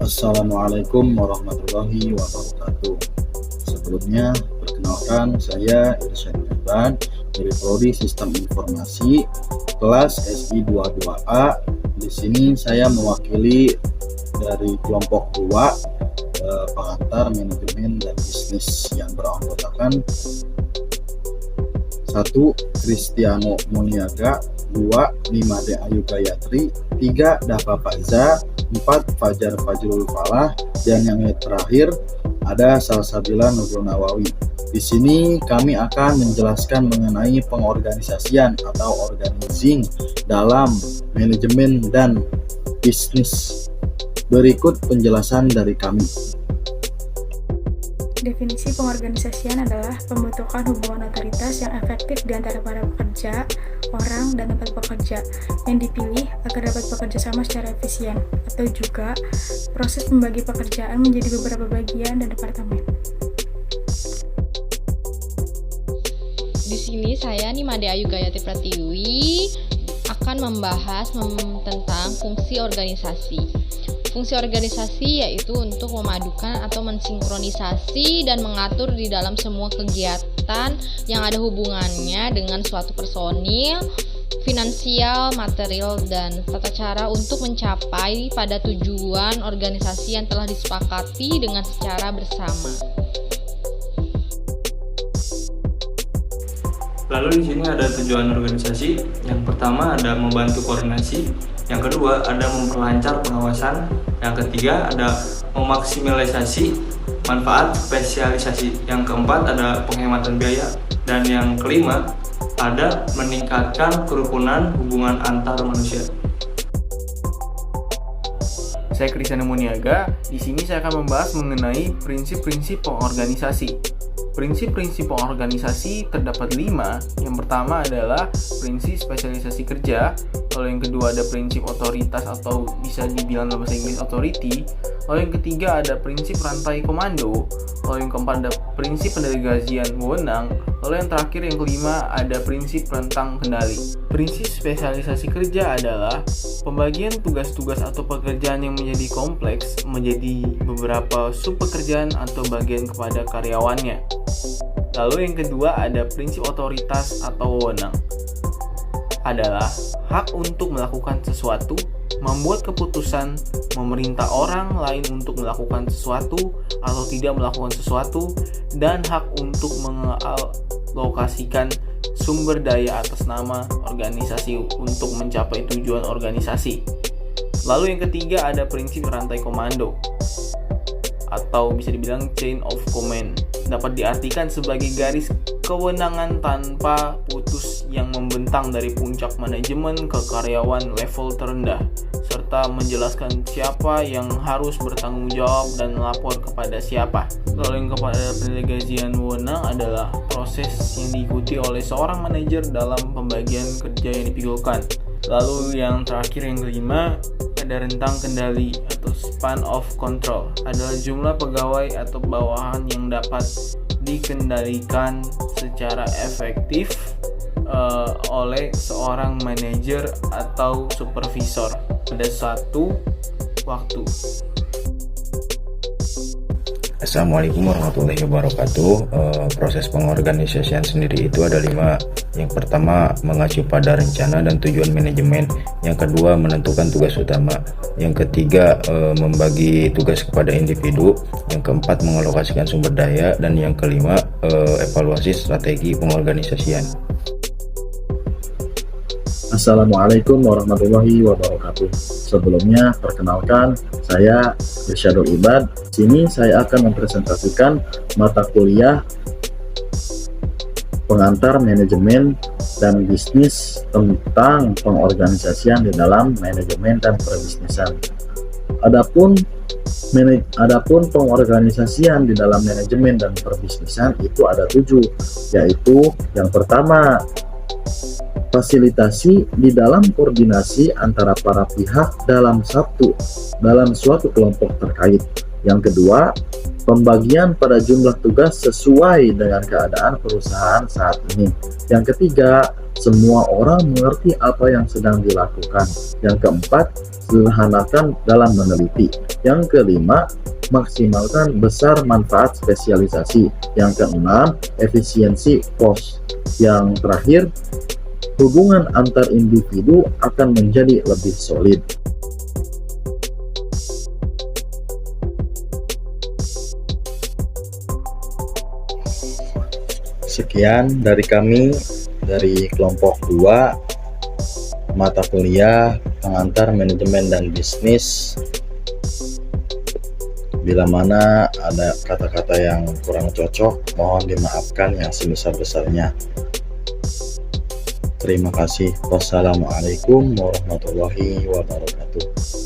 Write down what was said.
Assalamualaikum warahmatullahi wabarakatuh. Sebelumnya, perkenalkan saya Irsyad Irban dari Prodi Sistem Informasi kelas SI 22A. Di sini saya mewakili dari kelompok 2 pengantar manajemen dan bisnis yang beranggotakan 1. Kristiano Muniaga, 2. Nimade Ayu Gayatri, 3. Dava Faiza, 4. Fajar Fajrul Falah, dan yang terakhir ada Salsabila Nurul Nawawi. Di sini kami akan menjelaskan mengenai pengorganisasian atau organizing dalam manajemen dan bisnis. Berikut penjelasan dari kami. Definisi pengorganisasian adalah pembentukan hubungan otoritas yang efektif di antara para pekerja, orang, dan tempat bekerja yang dipilih agar dapat bekerja sama secara efisien, atau juga proses membagi pekerjaan menjadi beberapa bagian dan departemen. Di sini saya Nimade Ayu Gayatri Pratiwi akan membahas tentang fungsi organisasi. Fungsi organisasi yaitu untuk memadukan atau mensinkronisasi dan mengatur di dalam semua kegiatan yang ada hubungannya dengan suatu personil, finansial, material, dan tata cara untuk mencapai pada tujuan organisasi yang telah disepakati dengan secara bersama. Lalu di sini ada tujuan organisasi. Yang pertama ada membantu koordinasi, yang kedua ada memperlancar pengawasan, yang ketiga ada memaksimalisasi manfaat spesialisasi, yang keempat ada penghematan biaya, dan yang kelima ada meningkatkan kerukunan hubungan antar manusia. Saya Kristiano Muniaga. Di sini saya akan membahas mengenai prinsip-prinsip pengorganisasi. Prinsip-prinsip pengorganisasi terdapat 5. Yang pertama adalah prinsip spesialisasi kerja. Lalu yang kedua ada prinsip otoritas atau bisa dibilang dalam bahasa Inggris authority. Lalu yang ketiga ada prinsip rantai komando. Lalu yang keempat ada prinsip pendelegasian wewenang. Lalu yang terakhir yang kelima ada prinsip rentang kendali. Prinsip spesialisasi kerja adalah pembagian tugas-tugas atau pekerjaan yang menjadi kompleks menjadi beberapa sub pekerjaan atau bagian kepada karyawannya. Lalu yang kedua ada prinsip otoritas atau wewenang. Adalah hak untuk melakukan sesuatu, membuat keputusan, memerintah orang lain untuk melakukan sesuatu atau tidak melakukan sesuatu, dan hak untuk mengalokasikan sumber daya atas nama organisasi untuk mencapai tujuan organisasi. Lalu yang ketiga ada prinsip rantai komando atau bisa dibilang chain of command. Dapat diartikan sebagai garis kewenangan tanpa putus yang membentang dari puncak manajemen ke karyawan level terendah, serta menjelaskan siapa yang harus bertanggung jawab dan melapor kepada siapa. Lalu yang kepada pendelegasian wewenang adalah proses yang diikuti oleh seorang manajer dalam pembagian kerja yang dipikirkan. Lalu yang terakhir yang kelima ada rentang kendali atau span of control, adalah jumlah pegawai atau bawahan yang dapat dikendalikan secara efektif oleh seorang manajer atau supervisor pada suatu waktu. Assalamualaikum warahmatullahi wabarakatuh. Proses pengorganisasian sendiri itu ada 5. Yang pertama mengacu pada rencana dan tujuan manajemen. Yang kedua menentukan tugas utama. Yang ketiga membagi tugas kepada individu. Yang keempat mengalokasikan sumber daya. Dan yang kelima evaluasi strategi pengorganisasian. Assalamualaikum warahmatullahi wabarakatuh. Sebelumnya, perkenalkan saya Irsyad Irban. Di sini saya akan mempresentasikan mata kuliah pengantar manajemen dan bisnis tentang pengorganisasian di dalam manajemen dan perbisnisan. Adapun pengorganisasian di dalam manajemen dan perbisnisan itu ada 7, yaitu yang pertama fasilitasi di dalam koordinasi antara para pihak dalam suatu kelompok terkait. Yang kedua, Pembagian pada jumlah tugas sesuai dengan keadaan perusahaan saat ini. Yang ketiga, semua orang mengerti apa yang sedang dilakukan. Yang keempat, sederhanakan dalam meneliti. Yang kelima, maksimalkan besar manfaat spesialisasi. Yang keenam, efisiensi cost. Yang terakhir, hubungan antar individu akan menjadi lebih solid. Sekian dari kami dari kelompok 2 mata kuliah pengantar manajemen dan bisnis. Bila mana ada kata-kata yang kurang cocok, mohon dimaafkan yang sebesar-besarnya. Terima kasih. Wassalamualaikum warahmatullahi wabarakatuh.